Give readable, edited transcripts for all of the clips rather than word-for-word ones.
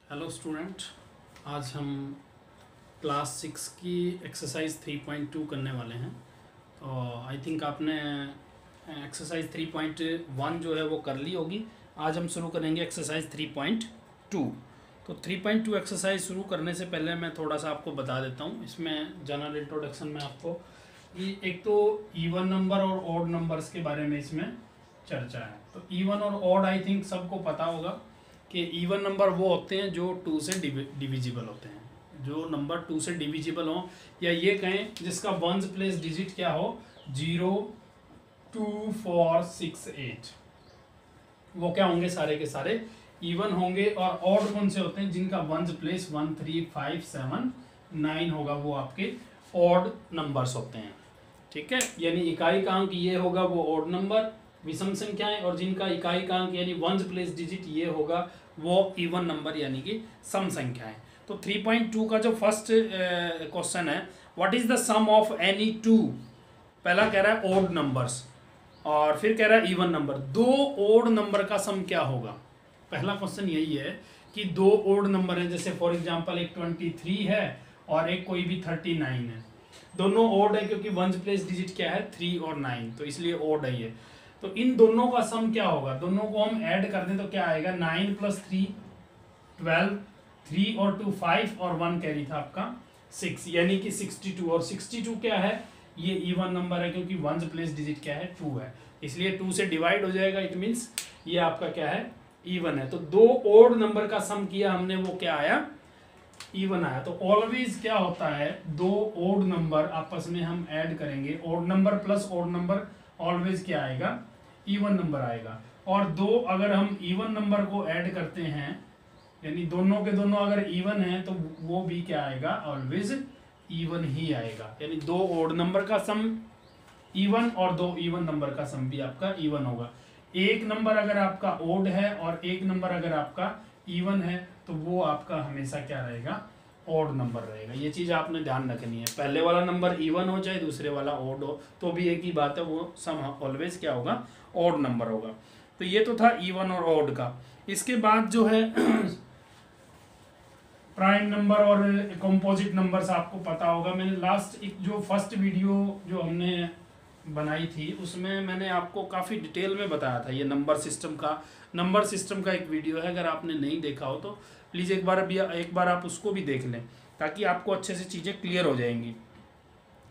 Hello student, आज हम class 6 की एक्सरसाइज 3.2 करने वाले हैं। तो आई थिंक आपने एक्सरसाइज 3.1 जो है वो कर ली होगी। आज हम शुरू करेंगे एक्सरसाइज 3.2। तो 3.2 एक्सरसाइज शुरू करने से पहले मैं थोड़ा सा आपको बता देता हूँ। इसमें जनरल इंट्रोडक्शन में आपको एक तो इवन नंबर और ऑड नंबर्स के बारे में इसमें चर्चा है। तो इवन और ऑड आई थिंक सबको पता होगा कि इवन नंबर वो होते हैं जो 2 से डिविजिबल होते हैं। जो नंबर 2 से डिविजिबल हो, या ये कहें जिसका वंस प्लेस डिजिट क्या हो, 0, 2, 4, 6, 8, वो क्या होंगे, सारे के सारे इवन होंगे। और ऑड कौन से होते हैं, जिनका वंस प्लेस 1, 3, 5, 7, 9 होगा, वो आपके ऑड नंबर्स होते हैं। ठीक है, यानी इकाई का अंक ये होगा वो ऑड नंबर विषम संख्याएं, और जिनका इकाई का अंक यानी वंस प्लेस डिजिट ये होगा वो इवन नंबर यानी कि सम संख्याएं। तो 3.2 का जो फर्स्ट क्वेश्चन है, what is the sum of any two. पहला कह रहा है ऑड नंबर्स, और फिर कह रहा है इवन नंबर। दो ऑड नंबर का सम क्या होगा। पहला क्वेश्चन यही है कि दो ऑड नंबर है, जैसे फॉर एग्जांपल एक 23 है और एक कोई भी 39 है। दोनों ऑड है क्योंकि वंस प्लेस डिजिट क्या है, 3 और 9, तो इसलिए ऑड है ये। तो इन दोनों का सम क्या होगा, दोनों को हम ऐड कर दें तो क्या आएगा, 9 + 3 12, 3 और 2 5 और 1 कैरी था आपका 6, यानी कि 62। और 62 क्या है, ये इवन नंबर है क्योंकि वंस प्लेस डिजिट क्या है, 2 है, इसलिए 2 से डिवाइड हो जाएगा। इट मीन्स ये आपका क्या है, इवन है। तो दो ऑड नंबर का सम किया हमने, वो क्या आया, इवन आया। तो ऑलवेज क्या होता है, दो ऑड नंबर आपस में हम ऐड करेंगे, odd number plus odd number always क्या आएगा, इवन नंबर आएगा। और दो अगर हम इवन नंबर को ऐड करते हैं, यानी दोनों के दोनों अगर इवन है, तो वो भी क्या आएगा, ऑलवेज इवन ही आएगा। यानी दो ऑड नंबर का सम इवन और दो इवन नंबर का सम भी आपका इवन होगा। एक नंबर अगर आपका ऑड है और एक नंबर अगर आपका इवन है, तो वो आपका हमेशा क्या रहेगा, ऑड नंबर रहेगा। ये चीज आपने ध्यान रखनी है। पहले वाला नंबर इवन हो चाहे दूसरे वाला ऑड हो, तो भी एक ही बात है, वो सम ऑलवेज क्या होगा, ऑड नंबर होगा। तो ये तो था इवन और ऑड का। इसके बाद जो है प्राइम नंबर और कंपोजिट नंबर्स आपको पता होगा। मैंने लास्ट एक जो फर्स्ट वीडियो जो हमने बनाई थी, उसमें मैंने आपको काफ़ी डिटेल में बताया था ये नंबर सिस्टम का एक वीडियो है। अगर आपने नहीं देखा हो तो प्लीज़ एक बार आप उसको भी देख लें, ताकि आपको अच्छे से चीज़ें क्लियर हो जाएंगी।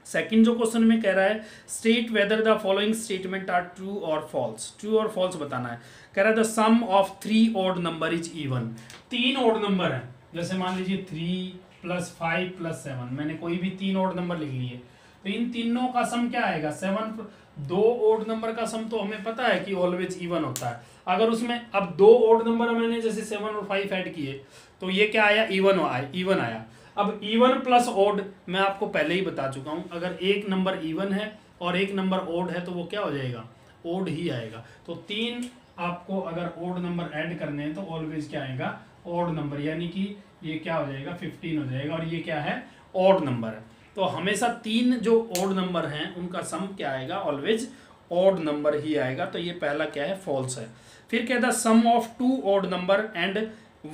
सेकंड जो क्वेश्चन में कह रहा है, state whether the following statement are true और फॉल्स। ट्रू और फॉल्स बताना है। कह रहा है the sum of 3 odd number is even. 3 odd number है, जैसे मान लीजिए 3 + 5 + 7, मैंने कोई भी 3 ऑड नंबर लिख लिए, तो इन तीनों का सम क्या आएगा, 7। दो ऑड नंबर का सम तो हमें पता है कि ऑलवेज इवन होता है। अगर उसमें अब दो ऑड नंबर मैंने जैसे 7 और 5 ऐड किए, तो ये क्या आया, इवन आया। अब इवन प्लस ऑड मैं आपको पहले ही बता चुका हूं, अगर एक नंबर इवन है और एक नंबर ऑड है, तो वो क्या हो जाएगा, ऑड ही आएगा। तो 3 आपको अगर ऑड नंबर ऐड करने हैं, तो ऑलवेज क्या आएगा, ऑड नंबर, यानी कि ये क्या हो जाएगा, 15 हो जाएगा, और ये क्या है, ऑड नंबर है। तो हमेशा 3 जो ऑड नंबर हैं उनका सम क्या आएगा, ऑलवेज ऑड नंबर ही आएगा। तो ये पहला क्या है, फॉल्स है। फिर कहता है sum of 2 odd number and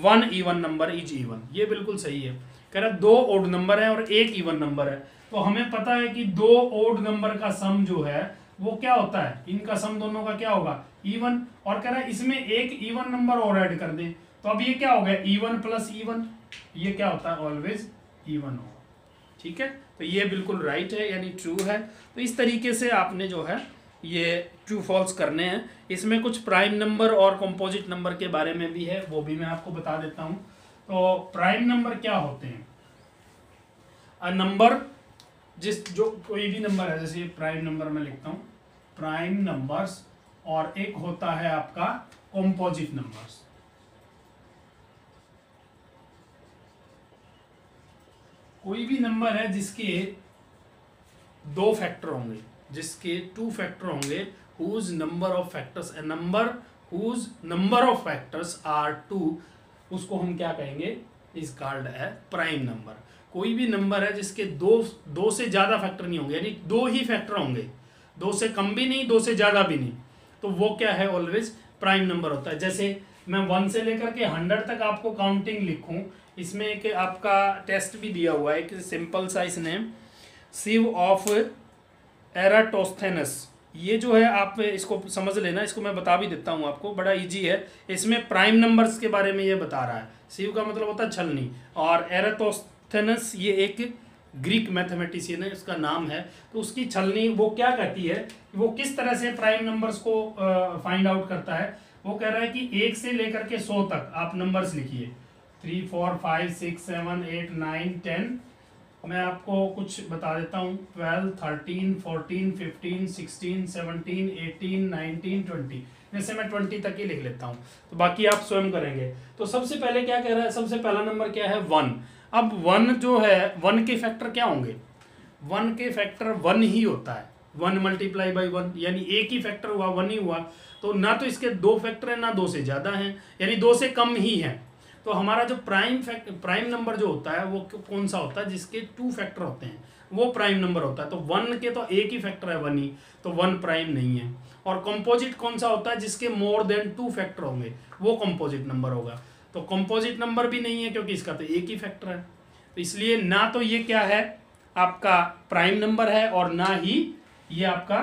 1 even number is even. ये बिल्कुल सही है। कह रहा 2 ऑड नंबर है और एक इवन नंबर है। तो हमें पता है कि 2 ऑड नंबर का सम जो है वो क्या होता है, इनका सम दोनों का क्या होगा, इवन। और कह रहा है इसमें एक इवन नंबर और ऐड कर दें, तो अब ये क्या हो गया, इवन प्लस इवन, ये क्या होता है, ऑलवेज इवन होगा। ठीक है, तो ये बिल्कुल राइट है, यानी ट्रू है। तो इस तरीके से आपने जो है ये ट्रू फॉल्स करने हैं। इसमें कुछ प्राइम नंबर और कंपोजिट नंबर के बारे में भी है, वो भी मैं आपको बता देता हूं। तो प्राइम नंबर क्या होते हैं, नंबर जो कोई भी नंबर है, जैसे प्राइम नंबर मैं लिखता हूं, प्राइम नंबर्स, और एक होता है आपका कंपोजिट नंबर्स। कोई भी नंबर है जिसके 2 फैक्टर होंगे, जिसके 2 फैक्टर होंगे, whose number of factors, a number whose number of factors are 2, उसको हम क्या कहेंगे, is called a prime number. कोई भी नंबर है जिसके दो से ज्यादा फैक्टर नहीं होंगे, यानी 2 ही फैक्टर होंगे, 2 से कम भी नहीं, 2 से ज्यादा भी नहीं, तो वो क्या है, ऑलवेज प्राइम नंबर होता है। जैसे मैं 1 से लेकर के 100 तक आपको काउंटिंग लिखूं, इसमें एक आपका टेस्ट भी दिया हुआ है, एक सिंपल सा इसने सिव ऑफ एराटोस्थेनस, ये जो है आप इसको समझ लेना, इसको मैं बता भी देता हूँ आपको, बड़ा इजी है। इसमें प्राइम नंबर्स के बारे में ये बता रहा है। सिव का मतलब होता है छलनी, और एराटोस्थेनस ये एक ग्रीक मैथमेटिशियन है, उसका नाम है। तो उसकी छलनी वो क्या कहती है, वो किस तरह से प्राइम नंबर्स को फाइंड आउट करता है। वो कह रहा है कि 1 से लेकर के 100 तक आप नंबर्स लिखिए, 3 4 5 6 7 8 9 10। मैं आपको कुछ बता देता हूँ, 12 13 14 15 16 17 18 19 20, जैसे मैं 20 तक ही लिख लेता हूँ, तो बाकी आप स्वयं करेंगे। तो सबसे पहले क्या कह रहा है, सबसे पहला नंबर क्या है, 1। अब 1 जो है, 1 के फैक्टर क्या होंगे, 1 के फैक्टर 1 ही होता है, 1 मल्टीप्लाई बाई 1, यानी एक ही फैक्टर हुआ, 1 ही हुआ। तो ना तो इसके 2 फैक्टर हैं, ना 2 से ज़्यादा हैं, यानी 2 से कम ही हैं। तो हमारा जो प्राइम नंबर जो होता है वो कौन सा होता है, जिसके 2 फैक्टर होते हैं, वो प्राइम नंबर होता है। तो 1 के तो एक ही फैक्टर है, 1 ही, तो 1 प्राइम नहीं है। और कंपोजिट कौन सा होता है, जिसके मोर देन 2 फैक्टर होंगे, वो कंपोजिट नंबर होगा। तो कंपोजिट नंबर भी नहीं है, क्योंकि इसका तो एक ही फैक्टर है। तो इसलिए ना तो ये क्या है आपका प्राइम नंबर है, और ना ही ये आपका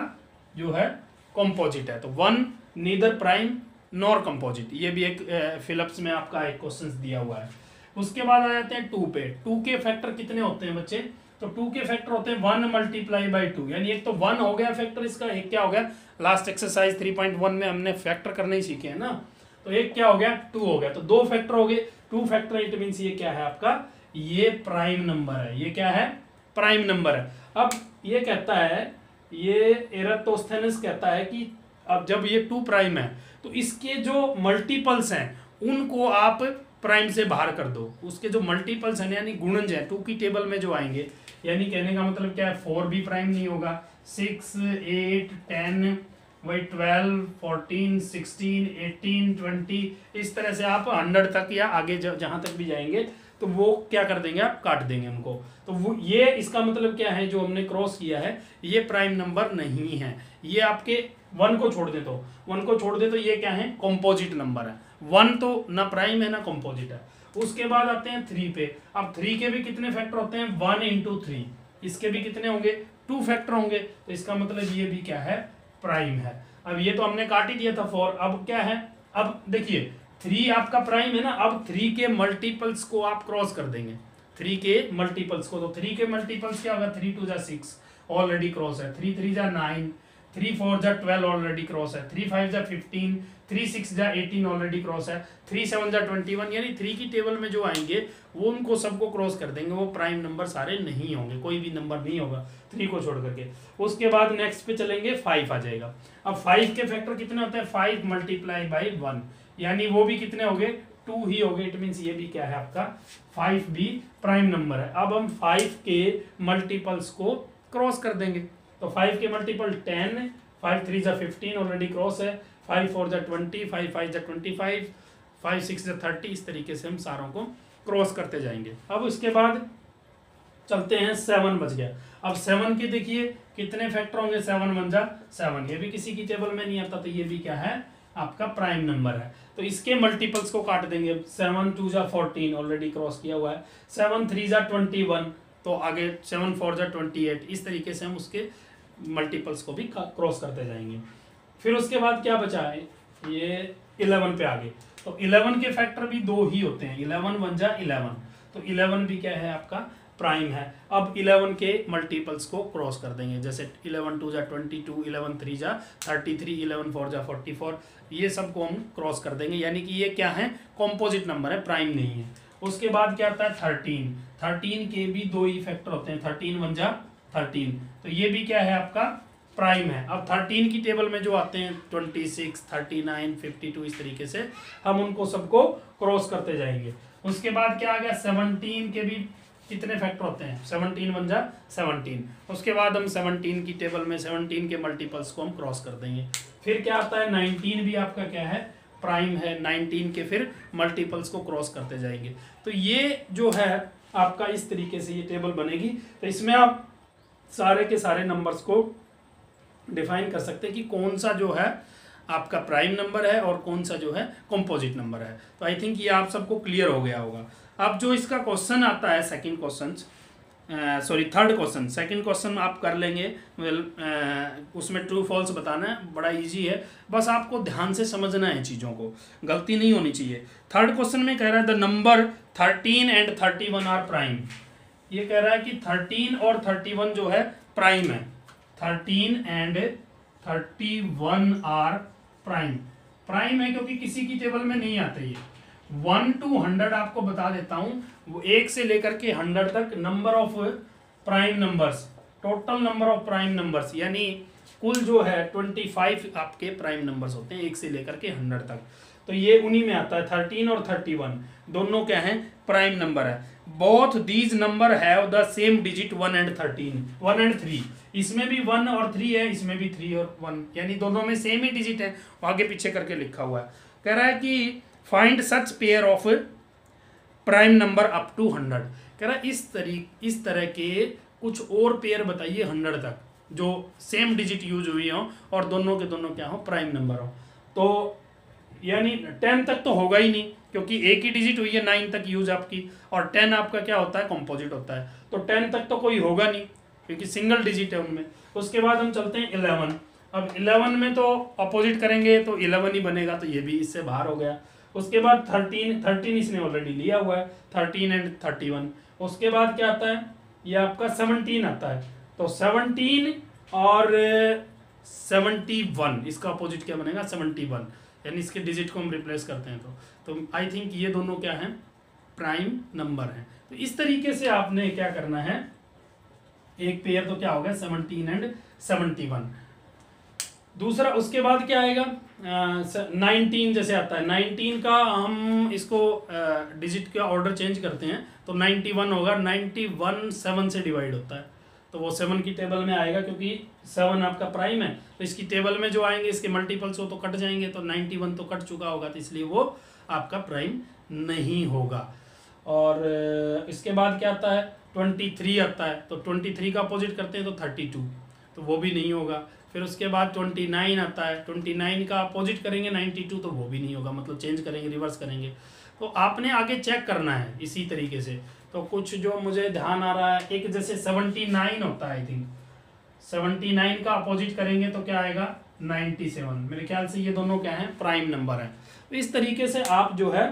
जो है कंपोजिट है। तो 1 नीदर प्राइम नॉर कंपोजिट, ये भी एक फिलिप्स में आपका एक क्वेश्चन दिया हुआ है। उसके बाद आ जाते हैं 2 पे। 2 के फैक्टर कितने होते हैं बच्चे, तो 2 के फैक्टर होते हैं 1 मल्टीप्लाई बाई 2, यानी एक तो 1 हो गया फैक्टर इसका, एक क्या हो गया, लास्ट एक्सरसाइज 3.1 में हमने फैक्टर करने ही सीखे हैं ना, तो एक क्या हो गया, 2 हो गया, तो 2 फैक्टर हो गए, 2 फैक्टर इट मीन्स ये क्या है आपका, ये प्राइम नंबर है, ये क्या है, प्राइम नंबर है। अब ये कहता है, ये एराटोस्थेनस कहता है कि अब जब ये 2 प्राइम है, तो इसके जो मल्टीपल्स हैं उनको आप प्राइम से बाहर कर दो। उसके जो मल्टीपल्स हैं यानी गुणज हैं 2 की टेबल में जो आएंगे, यानी कहने का मतलब क्या है, 4 भी प्राइम नहीं होगा, 6 8 10 वही 12 14 16 18 20, इस तरह से आप 100 तक या आगे जहां तक भी जाएंगे तो वो क्या कर देंगे, आप काट देंगे उनको। तो वो ये इसका मतलब क्या है, जो हमने क्रॉस किया है ये प्राइम नंबर नहीं है, ये आपके 1 को छोड़ दे, तो 1 को छोड़ दे तो ये क्या है, कंपोजिट नंबर है। 1 तो ना प्राइम है ना कंपोजिट है। उसके बाद आते हैं 3 पे। अब 3 के भी कितने फैक्टर होते हैं, 1 इंटू 3, इसके भी कितने होंगे, 2 फैक्टर होंगे, तो इसका मतलब ये भी क्या है, प्राइम है। अब ये तो हमने काट ही दिया था 4, अब क्या है, अब देखिए 3 आपका प्राइम है ना, अब 3 के मल्टीपल्स को आप क्रॉस कर देंगे, 3 के मल्टीपल्स को, तो 3 के मल्टीपल्स क्या होगा, 3 2 जा 6 ऑलरेडी क्रॉस है, 3 3 जा 9, 3 4 जा 12 ऑलरेडी क्रॉस है, 3 5 जा 15, 3 6 जा 18 ऑलरेडी क्रॉस है, 3 7 जा 21, यानी 3 की टेबल में जो आएंगे वो उनको सबको क्रॉस कर देंगे, वो प्राइम नंबर सारे नहीं होंगे, कोई भी नंबर नहीं होगा 3 को छोड़ करके। उसके बाद नेक्स्ट पे चलेंगे 5 आ जाएगा। अब 5 के फैक्टर कितने होते हैं, 5 मल्टीप्लाई बाई 1, यानी वो भी कितने हो गए, 2 ही हो गए, इट मीन्स ये भी क्या है आपका 5 भी प्राइम नंबर है। अब हम 5 के मल्टीपल्स को क्रॉस कर देंगे, तो 5 के मल्टीपल 10, 5 3 जा 15 ऑलरेडी क्रॉस है, 5 4 जा 20, 5 5 जा 25, 5 6 जा 30, इस तरीके से हम सारों को क्रॉस करते जाएंगे। अब उसके बाद चलते हैं 7 बच गया। अब 7 के देखिए कितने फैक्टर होंगे, 7 1 जा 7, ये भी किसी की टेबल में नहीं आता, तो ये भी क्या है आपका प्राइम नंबर है। तो इसके मल्टीपल्स को काट देंगे, 7 2 जा 14 ऑलरेडी क्रॉस किया हुआ है, 7 3 जा 21, तो आगे 7 4 जा 28, इस तरीके से हम उसके मल्टीपल्स को भी क्रॉस करते जाएंगे। फिर उसके बाद क्या बचा है, ये 11 पे आगे, तो 11 के फैक्टर भी 2 ही होते हैं, 11 1 जा 11, तो 11 भी क्या है आपका प्राइम है। अब 11 के मल्टीपल्स को क्रॉस कर देंगे, जैसे 11 2 जा 22, 11 3 जा 33, 11 4 जा 44, ये सब को हम क्रॉस कर देंगे, यानी कि ये क्या है, कॉम्पोजिट नंबर है, प्राइम नहीं है। उसके बाद क्या आता है 13, 13 के भी 2 ही फैक्टर होते हैं, 13 1 जा 13, तो ये भी क्या है आपका प्राइम है। अब 13 की टेबल में जो आते हैं 26 39 52, इस तरीके से हम उनको सबको क्रॉस करते जाएंगे। उसके बाद क्या आ गया, 17 के भी कितने फैक्टर होते हैं, 17 1 जा 17, उसके बाद हम 17 की टेबल में 17 के मल्टीपल्स को हम क्रॉस कर देंगे। फिर क्या आता है 19 भी आपका क्या है, प्राइम है, 19 के फिर मल्टीपल्स को क्रॉस करते जाएंगे। तो ये जो है आपका इस तरीके से ये टेबल बनेगी। तो इसमें आप सारे के सारे नंबर्स को डिफाइन कर सकते हैं कि कौन सा जो है आपका प्राइम नंबर है और कौन सा जो है कंपोजिट नंबर है। तो आई थिंक ये आप सबको क्लियर हो गया होगा। अब जो इसका क्वेश्चन आता है second question, sorry third question, second question आप कर लेंगे। उसमें ट्रू फॉल्स बताना है, बड़ा इजी है, बस आपको ध्यान से समझना है चीज़ों को, गलती नहीं होनी चाहिए। थर्ड क्वेश्चन में कह रहा है the number 13 and 31 are prime. ये कह रहा है कि 13 और 31 जो है प्राइम है। 13 एंड 31 आर प्राइम। प्राइम है क्योंकि किसी की टेबल में नहीं आते ये। 1 to 100 आपको बता देता हूं, वो 1 से लेकर के 100 तक number of prime numbers, total number of prime numbers, यानी कुल जो है 25 आपके प्राइम नंबर्स होते हैं 1 से लेकर के 100 तक। तो ये उन्हीं में आता है। 13 और 31 दोनों क्या हैं, प्राइम नंबर है। Both these number have the same digit 1 and 3। इसमें भी 1 और 3 है, इसमें भी 3 और 1, यानी दोनों में सेम ही डिजिट है, आगे पीछे करके लिखा हुआ है। कह रहा है कि find such pair of prime number up to 100। कह रहा है इस तरह के कुछ और पेयर बताइए 100 तक जो सेम डिजिट यूज हुई हो और दोनों के दोनों क्या हो, प्राइम नंबर हो। तो यानी 10 तक तो होगा ही नहीं क्योंकि एक ही डिजिट हुई है 9 तक यूज आपकी, और 10 आपका क्या होता है, कंपोजिट होता है। तो 10 तक तो कोई होगा नहीं क्योंकि सिंगल डिजिट है उनमें। उसके बाद हम चलते हैं 11। अब 11 में तो अपोजिट करेंगे तो 11 ही बनेगा, तो ये भी इससे बाहर हो गया। उसके बाद 13 इसने ऑलरेडी लिया हुआ है, 13 एंड 31। उसके बाद क्या आता है, ये आपका 17 आता है। तो 17 और 71, इसका अपोजिट क्या बनेगा, 71, यानी इसके डिजिट को हम रिप्लेस करते हैं तो आई थिंक ये दोनों क्या हैं, प्राइम नंबर हैं। तो इस तरीके से आपने क्या करना है, एक पेयर तो क्या हो गया 17 एंड 71। दूसरा उसके बाद क्या आएगा, 19 जैसे आता है। 19 का हम इसको डिजिट का ऑर्डर चेंज करते हैं तो 91 होगा। 91 7 से डिवाइड होता है तो वो 7 की टेबल में आएगा क्योंकि 7 आपका प्राइम है। तो इसकी टेबल में जो आएंगे इसके मल्टीपल्स हो तो कट जाएंगे, तो 91 तो कट चुका होगा, तो इसलिए वो आपका प्राइम नहीं होगा। और इसके बाद क्या आता है, 23 आता है। तो 23 का अपोजिट करते हैं तो 32, तो वो भी नहीं होगा। फिर उसके बाद 29 आता है। 29 का अपोजिट करेंगे 92, तो वो भी नहीं होगा, मतलब चेंज करेंगे, रिवर्स करेंगे। तो आपने आगे चेक करना है इसी तरीके से। तो कुछ जो मुझे ध्यान आ रहा है, एक जैसे 79 होता है, आई थिंक 79 का अपोजिट करेंगे तो क्या आएगा 97। मेरे ख्याल से ये दोनों क्या हैं, प्राइम नंबर हैं। तो इस तरीके से आप जो है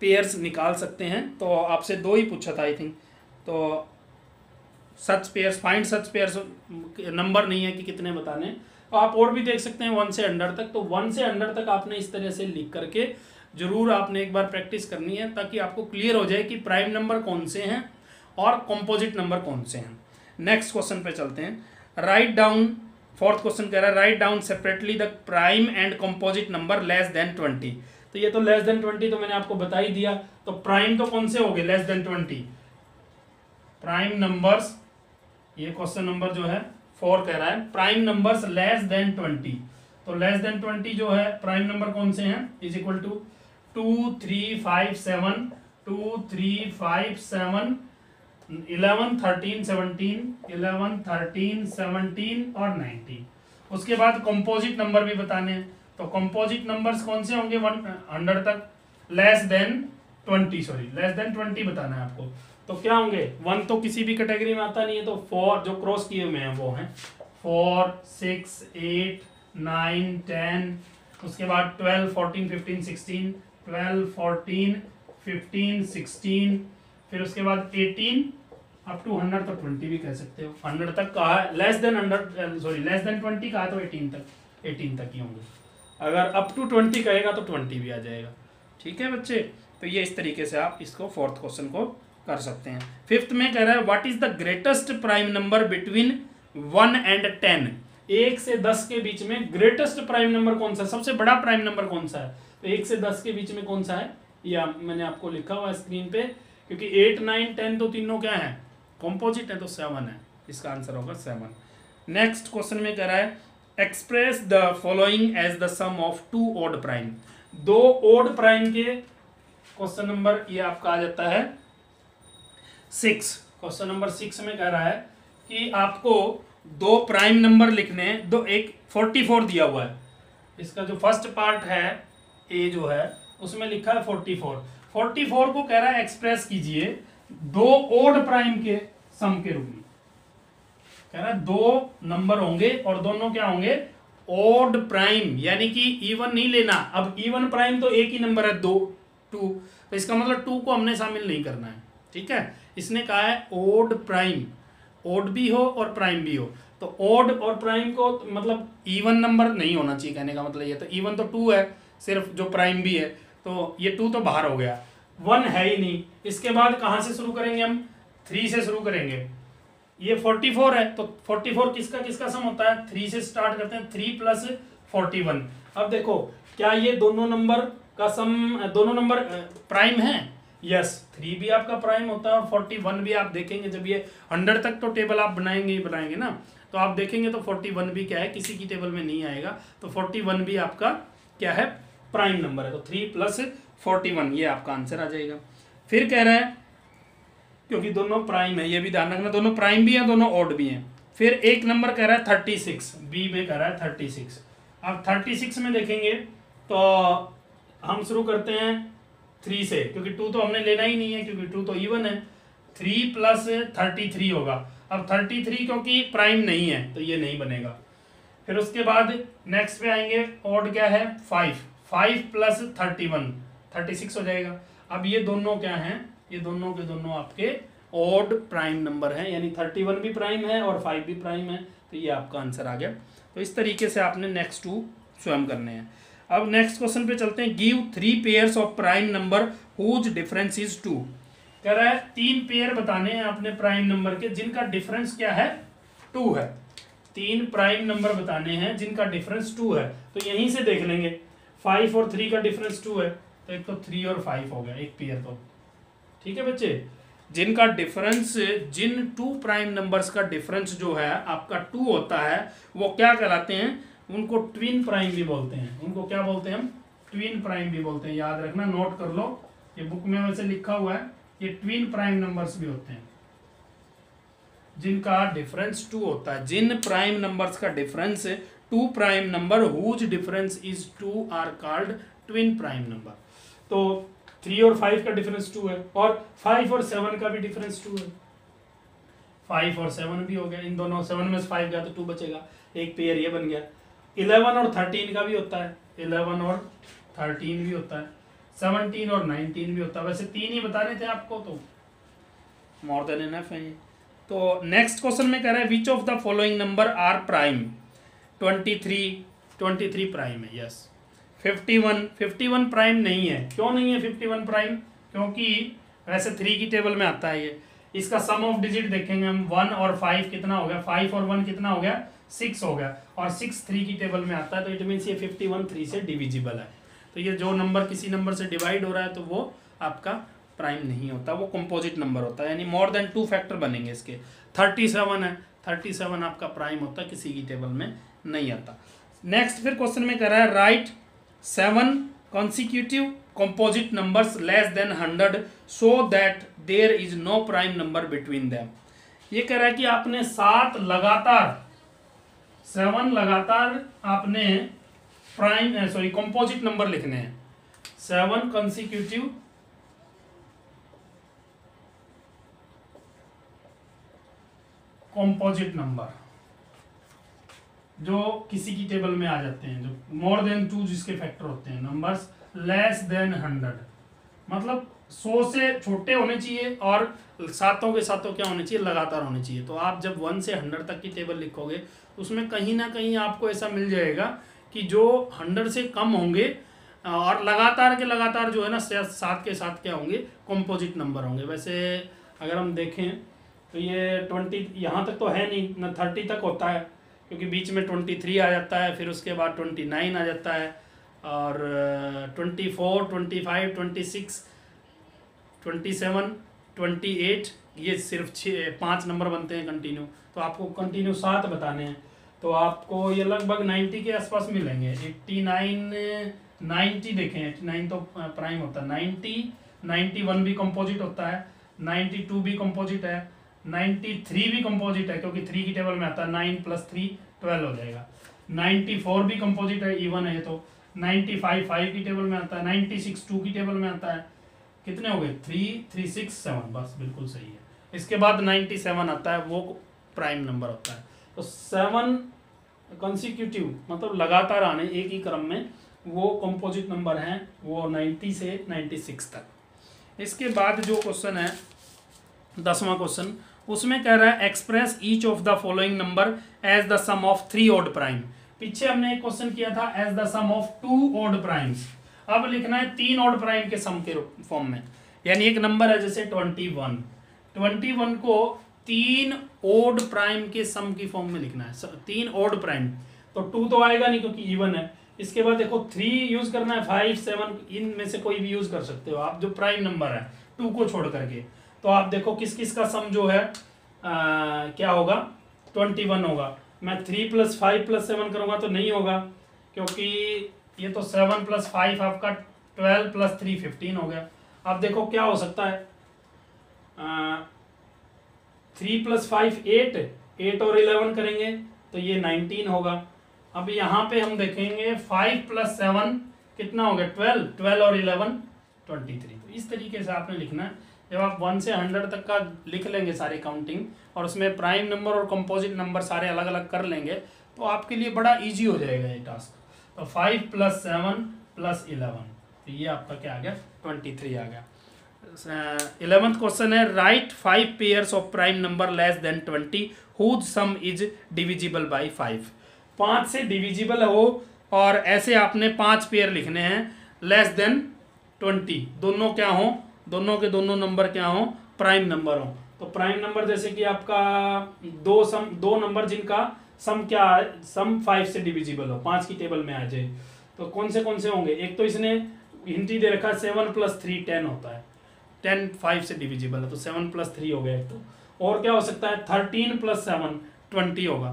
पेयर्स निकाल सकते हैं। तो आपसे 2 ही पूछा था आई थिंक। तो such pairs, find such pairs, number नहीं है कि कितने बताने। तो आप और भी देख सकते हैं 1 से 100 तक। तो 1 से 100 तक आपने इस तरह से लिख करके जरूर आपने एक बार प्रैक्टिस करनी है ताकि आपको क्लियर हो जाए कि प्राइम नंबर कौन से हैं और कंपोजिट नंबर कौन से हैं। नेक्स्ट क्वेश्चन पे चलते हैं। राइट डाउन, फोर्थ क्वेश्चन कह रहा है write down separately the prime and composite number less than 20। तो ये तो लेस देन 20 तो मैंने आपको बता ही दिया। तो प्राइम तो कौन से हो गए, लेस देन 20 प्राइम नंबर्स। ये क्वेश्चन नंबर जो है 4 कह रहा है प्राइम नंबर्स लेस देन 20। तो लेस देन 20 जो है प्राइम नंबर कौन से हैं, इज इक्वल टू 2 3 5 7, 2 3 5 7, 11 13 17, 11 13 17 और 19। उसके बाद कंपोजिट नंबर भी बताने हैं। तो कंपोजिट नंबर्स कौन से होंगे 100 तक, लेस देन 20 बताना है आपको। तो क्या होंगे, 1 तो किसी भी कैटेगरी में आता नहीं है, तो 4 जो क्रॉस किए हुए हैं वो हैं 4 6 8 9 10। उसके बाद 12 14 15 16, 12 14 15 16। फिर उसके बाद 18 अप टू 100, तो 20 भी कह सकते हो। 100 तक कहा है, लेस देन 20 कहा तो 18 तक ही होंगे। अगर अप टू 20 कहेगा तो 20 भी आ जाएगा। ठीक है बच्चे, तो ये इस तरीके से आप इसको फोर्थ क्वेश्चन को कर सकते हैं। फिफ्थ में कह रहा है what is the greatest prime number between 1 and 10। 1 से 10 के बीच में ग्रेटेस्ट प्राइम नंबर कौन सा है, सबसे बड़ा प्राइम नंबर कौन सा है। तो 1 से 10 के बीच में कौन सा है, या मैंने आपको लिखा हुआ है स्क्रीन पे, क्योंकि 8 9 10 तो तीनों क्या है, कंपोजिट है, तो 7 है। इसका आंसर होगा 7। नेक्स्ट क्वेश्चन में कह रहा है express the following as the sum of 2 odd prime. 2 odd prime के क्वेश्चन नंबर ये आपका आ जाता है 6। क्वेश्चन नंबर 6 में कह रहा है कि आपको 2 प्राइम नंबर लिखने हैं। एक 44 दिया हुआ है, इसका जो फर्स्ट पार्ट है ए जो है उसमें लिखा है 44। 44 को कह रहा है एक्सप्रेस कीजिए दो ओड प्राइम के सम के रूप में। कह रहा है दो नंबर होंगे और दोनों क्या होंगे, ओड प्राइम, यानी कि इवन नहीं लेना। अब इवन प्राइम तो एक ही नंबर है, 2 2, तो इसका मतलब 2 को हमने शामिल नहीं करना है, ठीक है। इसने कहा है ओड प्राइम, ओड भी हो और प्राइम भी हो। तो ओड और प्राइम को मतलब इवन नंबर नहीं होना चाहिए, कहने का मतलब ये। तो इवन तो 2 है सिर्फ, जो प्राइम भी है, तो ये 2 तो बाहर हो गया, 1 है ही नहीं। इसके बाद कहाँ से शुरू करेंगे हम, 3 से शुरू करेंगे। ये 44 है, तो 44 किसका किसका सम होता है, 3 से स्टार्ट करते हैं, 3 + 41। अब देखो क्या ये दोनों नंबर का सम, दोनों नंबर प्राइम है, यस 3 भी आपका प्राइम होता है और 41 भी। आप देखेंगे जब ये 100 तक तो टेबल आप बनाएंगे ही बनाएंगे ना, तो आप देखेंगे तो 41 भी क्या है, किसी की टेबल में नहीं आएगा, तो 41 भी आपका क्या है, प्राइम नंबर है। तो 3 + 41 ये आपका आंसर आ जाएगा। फिर कह रहा है क्योंकि दोनों प्राइम है, ये भी ध्यान रखना, दोनों प्राइम भी हैं, दोनों ऑड भी हैं। फिर एक नंबर कह रहा है 36, बी में कह रहा है 36। अब 36 में देखेंगे तो हम शुरू करते हैं 3 से, क्योंकि 2 तो हमने लेना ही नहीं है, क्योंकि 2 तो इवन है। 3 + 33 होगा। अब 33 क्योंकि प्राइम नहीं है तो ये नहीं बनेगा। फिर उसके बाद नेक्स्ट पे आएंगे, ऑड क्या है, 5 + 31 36 हो जाएगा। अब ये दोनों क्या हैं, ये दोनों के दोनों आपके ऑड प्राइम नंबर हैं, यानी 31 भी प्राइम है और 5 भी प्राइम है, तो ये आपका आंसर आ गया। तो इस तरीके से आपने नेक्स्ट 2 स्वयं करने हैं। अब नेक्स्ट क्वेश्चन पे चलते हैं। Give 3 pairs of prime number whose difference is 2। कह रहा है 3 पेयर बताने हैं अपने प्राइम नंबर के जिनका डिफरेंस क्या है, 2 है। 3 प्राइम नंबर बताने हैं जिनका डिफरेंस 2 है। तो यहीं से देख लेंगे, 5 और 3 का डिफरेंस 2 है, तो एक तो 3 और 5 हो गया एक पेयर, तो ठीक है बच्चे। जिनका डिफरेंस, जिन 2 प्राइम नंबर्स का डिफरेंस जो है आपका 2 होता है, वो क्या कहलाते हैं, उनको ट्विन प्राइम भी बोलते हैं। उनको क्या बोलते हैं हम, ट्विन प्राइम भी बोलते हैं। याद रखना, नोट कर लो, ये बुक में वैसे लिखा हुआ है, ये ट्विन प्राइम नंबर्स भी होते हैं जिनका डिफरेंस 2 होता है। जिन प्राइम नंबर्स का difference 2 prime number whose difference is 2 are called twin prime number. तो 3 और 5 का डिफरेंस 2 है, और 5 और 7 का भी डिफरेंस 2 है। 5 और 7 भी हो गया, इन दोनों 7 में से 5 गया तो 2 बचेगा, एक पेयर ये बन गया। 11 और 13 का भी होता है, 11 और 13 भी होता है, 17 और 19 भी होता है। वैसे 3 ही बताने थे आपको, तो मोर देन इनफ है ये। तो नेक्स्ट क्वेश्चन में कह रहा है which of the following number are prime. 23 prime है, यस। 51 प्राइम नहीं है। क्यों नहीं है 51 प्राइम, क्योंकि वैसे 3 की टेबल में आता है ये। इसका सम ऑफ डिजिट देखेंगे हम, 1 और 5 कितना हो गया, 5 और 1 कितना हो गया, 6 हो गया, और 6 3 की टेबल में आता है, तो इट मीन्स ये 51 3 से डिविजिबल है। तो ये जो नंबर किसी नंबर से डिवाइड हो रहा है तो वो आपका प्राइम नहीं होता, वो कंपोजिट नंबर होता है, यानी मोर देन 2 फैक्टर बनेंगे इसके। 37 है, 37 आपका प्राइम होता है, किसी की टेबल में नहीं आता। नेक्स्ट फिर क्वेश्चन में कह रहा है right 7 consecutive composite numbers less than 100 so that there is no prime number between them। ये कह रहा है कि आपने 7 लगातार आपने प्राइम कंपोजिट नंबर लिखने हैं। 7 consecutive कंपोजिट नंबर जो किसी की टेबल में आ जाते हैं, जो मोर देन 2 जिसके फैक्टर होते हैं। नंबर्स लेस देन 100 मतलब 100 से छोटे होने चाहिए, और सातों के सातों क्या होने चाहिए, लगातार होने चाहिए। तो आप जब 1 से 100 तक की टेबल लिखोगे उसमें कहीं ना कहीं आपको ऐसा मिल जाएगा कि जो 100 से कम होंगे और लगातार के लगातार जो है ना, साथ के साथ क्या होंगे, कंपोजिट नंबर होंगे। वैसे अगर हम देखें तो ये 20 यहाँ तक तो है नहीं ना, 30 तक होता है, क्योंकि बीच में 23 आ जाता है, फिर उसके बाद 29 आ जाता है, और 24 25 26 27 28 ये सिर्फ 5 नंबर बनते हैं कंटिन्यू। तो आपको कंटिन्यू 7 बताने हैं, तो आपको ये लगभग 90 के आसपास मिलेंगे। 89 90 देखें, 89 तो प्राइम होता है, 90 91 भी कंपोजिट होता है, 92 भी कंपोजिट है, 93 भी कंपोजिट है, क्योंकि 3 की टेबल में आता है, 9 + 3 12 हो जाएगा। 94 भी कंपोजिट है, इवन है तो 95 5 की टेबल में आता है, 96 2 की टेबल में आता है। कितने हो गए 3 3 6 7, बस बिल्कुल सही है। इसके बाद 97 आता है, वो प्राइम नंबर होता है। तो 7 कंसिक्यूटिव मतलब लगातार आने एक ही क्रम में वो कंपोजिट नंबर हैं, वो 90 से 96 तक। इसके बाद जो क्वेश्चन है 10वां क्वेश्चन, उसमें कह रहा है express each of the following number as the sum of 3 odd prime. पीछे हमने एक क्वेश्चन किया था as the sum of 2 odd primes, अब लिखना है 3 ऑड प्राइम के सम के फॉर्म में। यानी एक नंबर है जैसे 21 को 3 ऑड प्राइम के सम की फॉर्म में लिखना है, 3 ऑड प्राइम, तो 2 तो आएगा नहीं क्योंकि इवन है। इसके बाद देखो 3 यूज करना है, 5 7 इनमें से कोई भी यूज कर सकते हो आप, जो प्राइम नंबर है 2 को छोड़ करके। तो आप देखो किस किस का सम जो है क्या होगा 21 होगा। मैं 3 + 5 + 7 करूंगा तो नहीं होगा, क्योंकि ये तो 7 + 5 आपका 12 + 3 15 हो गया। अब देखो क्या हो सकता है 3 + 5 8 और 11 करेंगे तो ये 19 होगा। अब यहाँ पे हम देखेंगे 5 + 7 कितना हो गया 12 और 11 23। तो इस तरीके से आपने लिखना है। जब आप 1 से 100 तक का लिख लेंगे सारी काउंटिंग और उसमें प्राइम नंबर और कंपोजिट नंबर सारे अलग अलग कर लेंगे तो आपके लिए बड़ा इजी हो जाएगा ये टास्क। तो 5 + 7 + 11, तो ये आपका क्या आ गया 23 आ गया। 11th क्वेश्चन है right 5 pairs of prime number less than 20 whose sum is divisible by 5। 5 से डिविजिबल हो और ऐसे आपने 5 पेयर लिखने हैं लेस देन 20, दोनों क्या हो, दोनों के दोनों नंबर क्या हो प्राइम नंबर हो। तो प्राइम नंबर जैसे कि आपका दो नंबर जिनका सम क्या है, सम 5 से डिविजिबल हो, 5 की टेबल में आ जाए, तो कौन से होंगे। एक तो इसने हिंट ही दे रखा है 7 + 3 10 होता है, 10 5 से डिविजिबल है तो 7 + 3 हो गया एक तो। और क्या हो सकता है 13 + 7 20 होगा।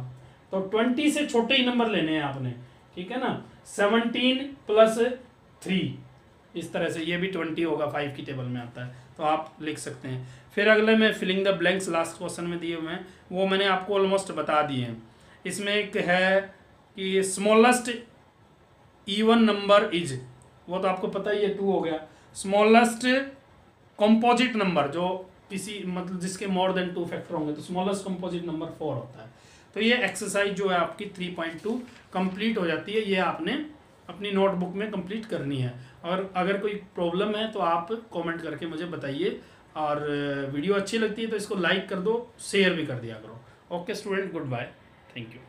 तो 20 से छोटे ही नंबर लेने हैं आपने, ठीक है ना। 17 + 3 इस तरह से ये भी 20 होगा, 5 की टेबल में आता है तो आप लिख सकते हैं। फिर अगले में filling the blanks last question में दिए हुए हैं, वो मैंने आपको ऑलमोस्ट बता दिए हैं। इसमें एक है कि स्मॉलेस्ट इवन नंबर इज, वो तो आपको पता ही है 2 हो गया। स्मॉलेस्ट कंपोजिट नंबर जो किसी मतलब जिसके मोर देन 2 फैक्टर होंगे तो स्मॉलेस्ट कंपोजिट नंबर 4 होता है। तो ये एक्सरसाइज जो है आपकी 3.2 कंप्लीट हो जाती है, ये आपने अपनी नोटबुक में कंप्लीट करनी है। और अगर कोई प्रॉब्लम है तो आप कमेंट करके मुझे बताइए, और वीडियो अच्छी लगती है तो इसको लाइक कर दो, शेयर भी कर दिया करो। Okay student, good bye, thank you.